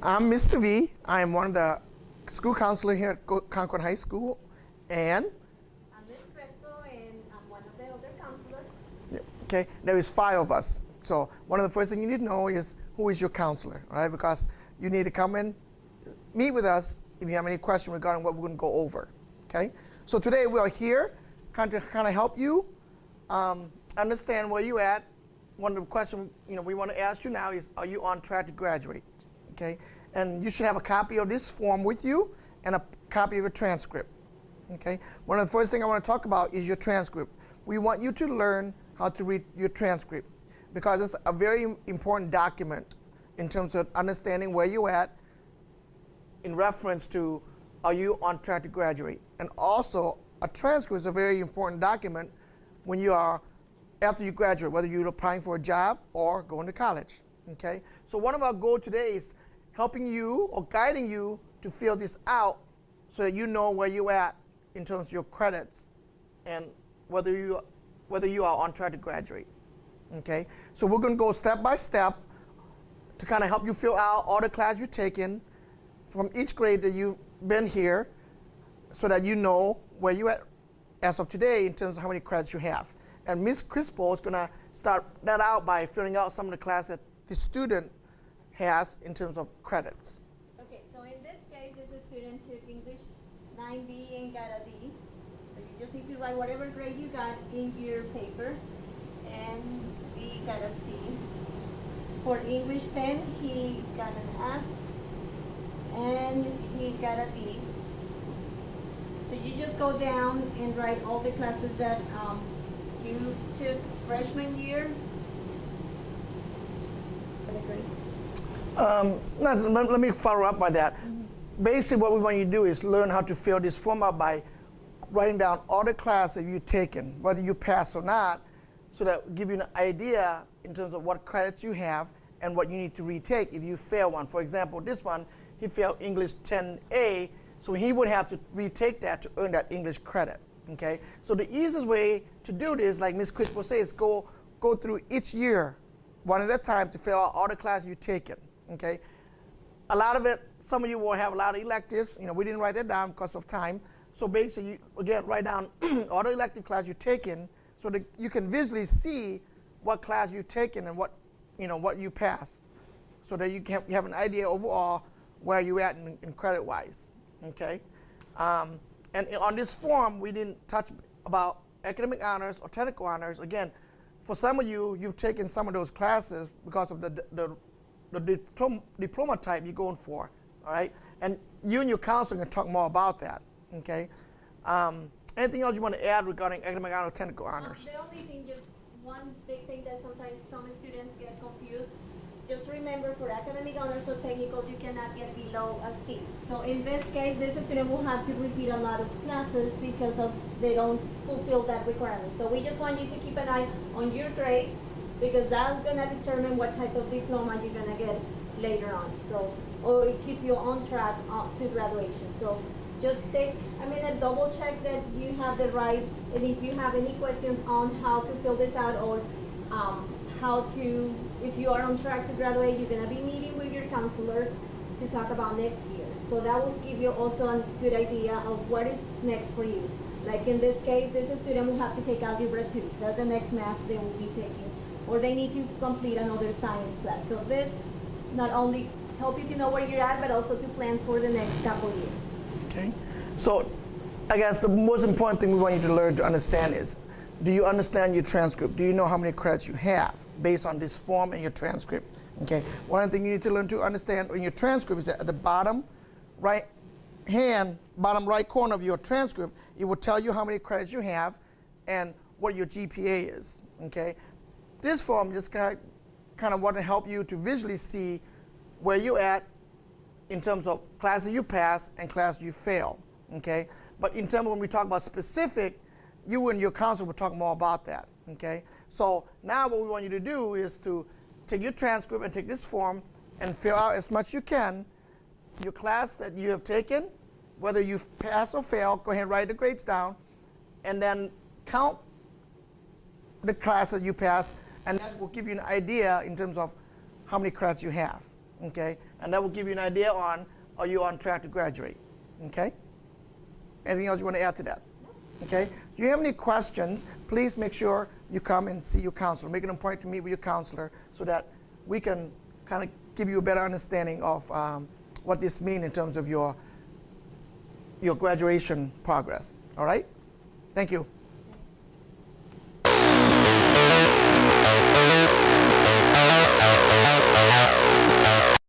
I'm Mr. V. I am one of the school counselors here at Concord High School, and I'm Ms. Crespo, and I'm one of the other counselors. yeah, okay, there is 5 of us. So one of the first things you need to know is who is your counselor, all right? Because you need to come and meet with us if you have any question regarding what we're going to go over, okay? So today we are here kind of help you understand where you at. One of the questions we want to ask you now is, are you on track to graduate? Okay, and you should have a copy of this form with you and a copy of your transcript. Okay, one of the first things I want to talk about is your transcript. We want you to learn how to read your transcript because it's a very important document in terms of understanding where you're at in reference to are you on track to graduate. And also, a transcript is a very important document when you are after you graduate, whether you're applying for a job or going to college. Okay, so one of our goals today is helping you or guiding you to fill this out so that you know where you're at in terms of your credits and whether you are on track to graduate. Okay, so we're going to go step by step to kind of help you fill out all the classes you've taken from each grade that you've been here so that you know where you're at as of today in terms of how many credits you have. And Ms. Crispo is going to start that out by filling out some of the classes that the student has in terms of credits. Okay, so in this case, this student took English 9B and got a D. So you just need to write whatever grade you got in your paper. And B got a C. For English 10, he got an F. And he got a D. So you just go down and write all the classes that you took freshman year. The grades. Let me follow up by that. Basically, what we want you to do is learn how to fill this form out by writing down all the classes you've taken, whether you pass or not, so that will give you an idea in terms of what credits you have and what you need to retake if you fail one. For example, this one, he failed English 10A, so he would have to retake that to earn that English credit. Okay, so the easiest way to do this, like Ms. Crispo says, go through each year one at a time to fill out all the classes you've taken. Okay, a lot of it, some of you will have a lot of electives. We didn't write that down because of time. So basically, you, again, write down all the elective classes you've taken so that you can visually see what class you've taken and what you passed, so that you have an idea overall where you're at in credit-wise. Okay. And on this form, we didn't touch about academic honors or technical honors. Again, for some of you, you've taken some of those classes because of the diploma type you're going for, all right? And you and your counselor can talk more about that, okay? Anything else you want to add regarding academic honors or technical honors? The only thing, just one big thing that sometimes some students get confused, just remember for academic honors or technical, you cannot get below a C. So in this case, this student will have to repeat a lot of classes because they don't fulfill that requirement. So we just want you to keep an eye on your grades because that's gonna determine what type of diploma you're gonna get later on. So, or keep you on track to graduation. So just take a minute, double check that you have the right, and if you have any questions on how to fill this out or if you are on track to graduate, you're going to be meeting with your counselor to talk about next year. So that will give you also a good idea of what is next for you. Like in this case, this student will have to take Algebra 2. That's the next math they will be taking. Or they need to complete another science class. So this not only help you to know where you're at, but also to plan for the next couple years. Okay. So I guess the most important thing we want you to learn to understand is, do you understand your transcript? Do you know how many credits you have based on this form and your transcript? Okay. One of the things you need to learn to understand in your transcript is that at the bottom right corner of your transcript, it will tell you how many credits you have and what your GPA is. Okay. This form just kind of want to help you to visually see where you're at in terms of classes you pass and classes you fail. Okay. But in terms of when we talk about specific, you and your counselor will talk more about that, okay? So now what we want you to do is to take your transcript and take this form and fill out as much as you can your class that you have taken, whether you've passed or failed. Go ahead and write the grades down, and then count the class that you passed, and that will give you an idea in terms of how many credits you have, okay? And that will give you an idea on, are you on track to graduate, okay? Anything else you want to add to that? Okay? If you have any questions, please make sure you come and see your counselor. Make it a point to meet with your counselor so that we can kind of give you a better understanding of what this means in terms of your graduation progress. All right? Thank you.